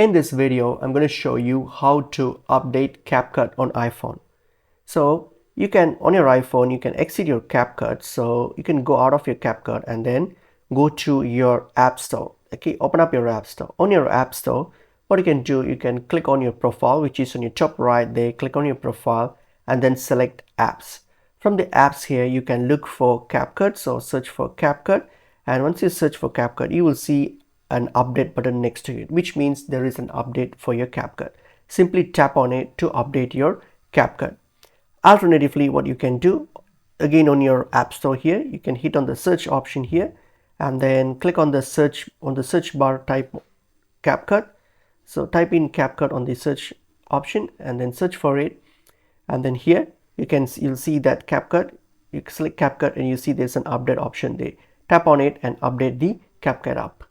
In this video, I'm going to show you how to update CapCut on iPhone. So you can, on your iPhone, you can exit your CapCut. So you can go out of your CapCut and then go to your App Store. Okay, open up your App Store. On your App Store, what you can do, you can click on your profile, which is on your top right there. Click on your profile and then select apps. From the apps here, you can look for CapCut. So search for CapCut. And once you search for CapCut, you will see an update button next to it, which means there is an update for your CapCut. Simply tap on it to update your CapCut. Alternatively, what you can do, again on your App Store here, you can hit on the search option here and then click on the search bar, type CapCut. So type in CapCut on the search option and then search for it, and then here you'll see that CapCut. You select CapCut and you see there's an update option there. Tap on it and update the CapCut app.